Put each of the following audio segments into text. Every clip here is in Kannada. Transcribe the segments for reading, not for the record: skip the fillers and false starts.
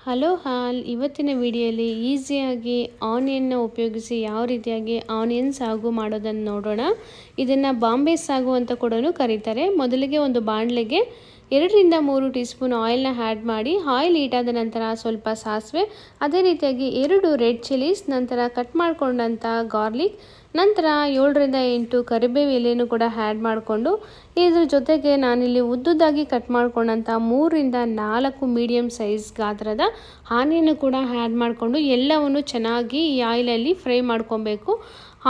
ಹಲೋ ಹಾಲ್ ಇವತ್ತಿನ ವಿಡಿಯೋಲಿ ಈಸಿಯಾಗಿ ಆನಿಯನ್ನ ಉಪಯೋಗಿಸಿ ಯಾವ ರೀತಿಯಾಗಿ ಆನಿಯನ್ ಸಾಗು ಮಾಡೋದನ್ನು ನೋಡೋಣ. ಇದನ್ನು ಬಾಂಬೆ ಸಾಗು ಅಂತ ಕೂಡ ಕರೀತಾರೆ. ಮೊದಲಿಗೆ ಒಂದು ಬಾಣಲೆಗೆ 2 ರಿಂದ 3 ಟೀ ಸ್ಪೂನ್ ಆಯಿಲ್ನ ಆ್ಯಡ್ ಮಾಡಿ, ಆಯಿಲ್ ಹೀಟಾದ ನಂತರ ಸ್ವಲ್ಪ ಸಾಸಿವೆ, ಅದೇ ರೀತಿಯಾಗಿ 2 ರೆಡ್ ಚಿಲ್ಲೀಸ್, ನಂತರ ಕಟ್ ಮಾಡ್ಕೊಂಡಂಥ ಗಾರ್ಲಿಕ್, ನಂತರ 7 ರಿಂದ 8 ಕರಿಬೇವು ಎಲೆಯನ್ನು ಕೂಡ ಆ್ಯಡ್ ಮಾಡಿಕೊಂಡು, ಇದ್ರ ಜೊತೆಗೆ ನಾನಿಲ್ಲಿ ಉದ್ದುದ್ದಾಗಿ ಕಟ್ ಮಾಡ್ಕೊಂಡಂಥ 3 ರಿಂದ 4 ಮೀಡಿಯಮ್ ಸೈಜ್ ಗಾತ್ರದ ಆನಿಯನ್ನು ಕೂಡ ಆ್ಯಡ್ ಮಾಡಿಕೊಂಡು ಎಲ್ಲವನ್ನು ಚೆನ್ನಾಗಿ ಈ ಆಯಿಲಲ್ಲಿ ಫ್ರೈ ಮಾಡ್ಕೊಬೇಕು.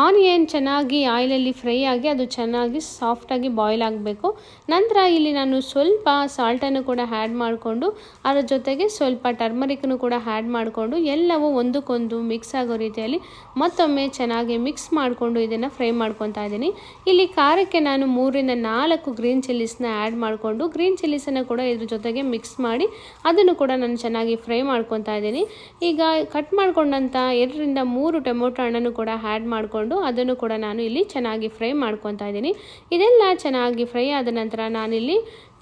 ಆನಿಯನ್ ಚೆನ್ನಾಗಿ ಆಯಿಲಲ್ಲಿ ಫ್ರೈ ಆಗಿ ಅದು ಚೆನ್ನಾಗಿ ಸಾಫ್ಟಾಗಿ ಬಾಯ್ಲ್ ಆಗಬೇಕು. ನಂತರ ಇಲ್ಲಿ ನಾನು ಸ್ವಲ್ಪ ಸಾಲ್ಟನ್ನು ಕೂಡ ಆ್ಯಡ್ ಮಾಡಿಕೊಂಡು, ಅದರ ಜೊತೆಗೆ ಸ್ವಲ್ಪ ಟರ್ಮರಿಕನ್ನು ಕೂಡ ಆ್ಯಡ್ ಮಾಡಿಕೊಂಡು ಎಲ್ಲವೂ ಒಂದಕ್ಕೊಂದು ಮಿಕ್ಸ್ ಆಗೋ ರೀತಿಯಲ್ಲಿ ಮತ್ತೊಮ್ಮೆ ಚೆನ್ನಾಗಿ ಮಿಕ್ಸ್ ಮಾಡಿಕೊಂಡು ಇದನ್ನು ಫ್ರೈ ಮಾಡ್ಕೊತಾ ಇದ್ದೀನಿ. ಇಲ್ಲಿ ಖಾರಕ್ಕೆ ನಾನು 3 ರಿಂದ 4 ಗ್ರೀನ್ ಚಿಲ್ಲೀಸ್ನ ಆ್ಯಡ್ ಮಾಡಿಕೊಂಡು, ಗ್ರೀನ್ ಚಿಲ್ಲೀಸನ್ನು ಕೂಡ ಇದ್ರ ಜೊತೆಗೆ ಮಿಕ್ಸ್ ಮಾಡಿ ಅದನ್ನು ಕೂಡ ನಾನು ಚೆನ್ನಾಗಿ ಫ್ರೈ ಮಾಡ್ಕೊತಾ ಇದ್ದೀನಿ. ಈಗ ಕಟ್ ಮಾಡ್ಕೊಂಡಂಥ 2 ರಿಂದ 3 ಟೊಮೊಟೊ ಹಣ್ಣನ್ನು ಕೂಡ ಆ್ಯಡ್ ಮಾಡಿಕೊಂಡು ಅದನ್ನು ಕೂಡ ನಾನು ಇಲ್ಲಿ ಚೆನ್ನಾಗಿ ಫ್ರೈ ಮಾಡ್ಕೊತಾ ಇದ್ದೀನಿ. ಇದೆಲ್ಲ ಚೆನ್ನಾಗಿ ಫ್ರೈ ಆದ ನಂತರ ನಾನಿಲ್ಲಿ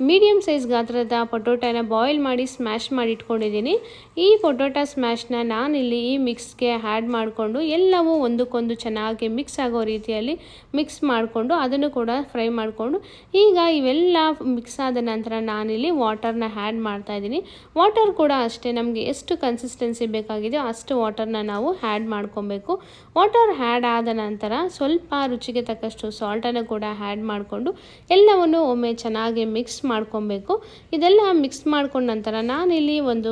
ಮೀಡಿಯಮ್ ಸೈಜ್ ಗಾತ್ರದ ಪೊಟೊಟೊನ ಬಾಯ್ಲ್ ಮಾಡಿ ಸ್ಮ್ಯಾಶ್ ಮಾಡಿ ಇಟ್ಕೊಂಡಿದ್ದೀನಿ. ಈ ಪೊಟೊಟೊ ಸ್ಮ್ಯಾಶ್ನ ನಾನಿಲ್ಲಿ ಈ ಮಿಕ್ಸ್ಗೆ ಆ್ಯಡ್ ಮಾಡಿಕೊಂಡು ಎಲ್ಲವೂ ಒಂದಕ್ಕೊಂದು ಚೆನ್ನಾಗಿ ಮಿಕ್ಸ್ ಆಗೋ ರೀತಿಯಲ್ಲಿ ಮಿಕ್ಸ್ ಮಾಡಿಕೊಂಡು ಅದನ್ನು ಕೂಡ ಫ್ರೈ ಮಾಡಿಕೊಂಡು, ಈಗ ಇವೆಲ್ಲ ಮಿಕ್ಸ್ ಆದ ನಂತರ ನಾನಿಲ್ಲಿ ವಾಟರ್ನ ಆ್ಯಡ್ ಮಾಡ್ತಾ ಇದ್ದೀನಿ. ವಾಟರ್ ಕೂಡ ಅಷ್ಟೇ, ನಮಗೆ ಎಷ್ಟು ಕನ್ಸಿಸ್ಟೆನ್ಸಿ ಬೇಕಾಗಿದೆಯೋ ಅಷ್ಟು ವಾಟರ್ನ ನಾವು ಆ್ಯಡ್ ಮಾಡ್ಕೊಬೇಕು. ವಾಟರ್ ಆ್ಯಡ್ ಆದ ನಂತರ ಸ್ವಲ್ಪ ರುಚಿಗೆ ತಕ್ಕಷ್ಟು ಸಾಲ್ಟನ್ನು ಕೂಡ ಆ್ಯಡ್ ಮಾಡಿಕೊಂಡು ಎಲ್ಲವನ್ನು ಒಮ್ಮೆ ಚೆನ್ನಾಗಿ ಮಿಕ್ಸ್ ಮಾಡ್ಕೊಬೇಕು. ಇದೆಲ್ಲ ಮಿಕ್ಸ್ ಮಾಡ್ಕೊಂಡ ನಂತರ ನಾನಿಲ್ಲಿ 1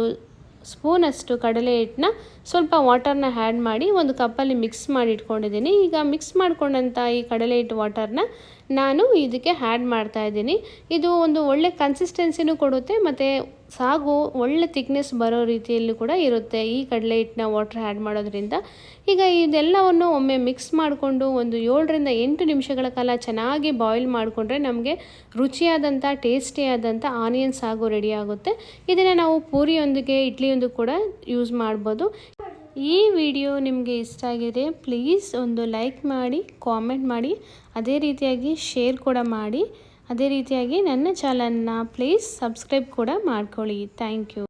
ಸ್ಪೂನಷ್ಟು ಕಡಲೆ ಹಿಟ್ಟನ್ನ ಸ್ವಲ್ಪ ವಾಟರ್ನ ಆ್ಯಡ್ ಮಾಡಿ ಒಂದು ಕಪ್ಪಲ್ಲಿ ಮಿಕ್ಸ್ ಮಾಡಿ ಇಟ್ಕೊಂಡಿದ್ದೀನಿ. ಈಗ ಮಿಕ್ಸ್ ಮಾಡ್ಕೊಂಡಂಥ ಈ ಕಡಲೆ ಹಿಟ್ಟು ವಾಟರ್ನ ನಾನು ಇದಕ್ಕೆ ಆ್ಯಡ್ ಮಾಡ್ತಾ ಇದ್ದೀನಿ. ಇದು ಒಂದು ಒಳ್ಳೆ ಕನ್ಸಿಸ್ಟೆನ್ಸಿನೂ ಕೊಡುತ್ತೆ ಮತ್ತು ಸಾಗು ಒಳ್ಳೆ ಥಿಕ್ನೆಸ್ ಬರೋ ರೀತಿಯಲ್ಲಿ ಕೂಡ ಇರುತ್ತೆ ಈ ಕಡಲೆ ಹಿಟ್ಟನ್ನ ವಾಟರ್ ಆ್ಯಡ್ ಮಾಡೋದ್ರಿಂದ. ಈಗ ಇದೆಲ್ಲವನ್ನು ಒಮ್ಮೆ ಮಿಕ್ಸ್ ಮಾಡಿಕೊಂಡು ಒಂದು 7 ರಿಂದ 8 ನಿಮಿಷಗಳ ಕಾಲ ಚೆನ್ನಾಗಿ ಬಾಯ್ಲ್ ಮಾಡಿಕೊಂಡ್ರೆ ನಮಗೆ ರುಚಿಯಾದಂಥ ಟೇಸ್ಟಿಯಾದಂಥ ಆನಿಯನ್ ಸಾಗು ರೆಡಿ ಆಗುತ್ತೆ. ಇದನ್ನು ನಾವು ಪೂರಿಯೊಂದಿಗೆ ಇಡ್ಲಿಯೊಂದಿಗೆ ಕೂಡ ಯೂಸ್ ಮಾಡ್ಬೋದು. ಈ ವಿಡಿಯೋ ನಿಮಗೆ ಇಷ್ಟ ಆಗಿದೆ ಪ್ಲೀಸ್ ಒಂದು ಲೈಕ್ ಮಾಡಿ, ಕಾಮೆಂಟ್ ಮಾಡಿ, ಅದೇ ರೀತಿಯಾಗಿ ಶೇರ್ ಕೂಡ ಮಾಡಿ. ಅದೇ ರೀತಿಯಾಗಿ ನನ್ನ ಚಾನಲ್ನ ಪ್ಲೀಸ್ ಸಬ್ಸ್ಕ್ರೈಬ್ ಕೂಡ ಮಾಡ್ಕೊಳ್ಳಿ. Thank you.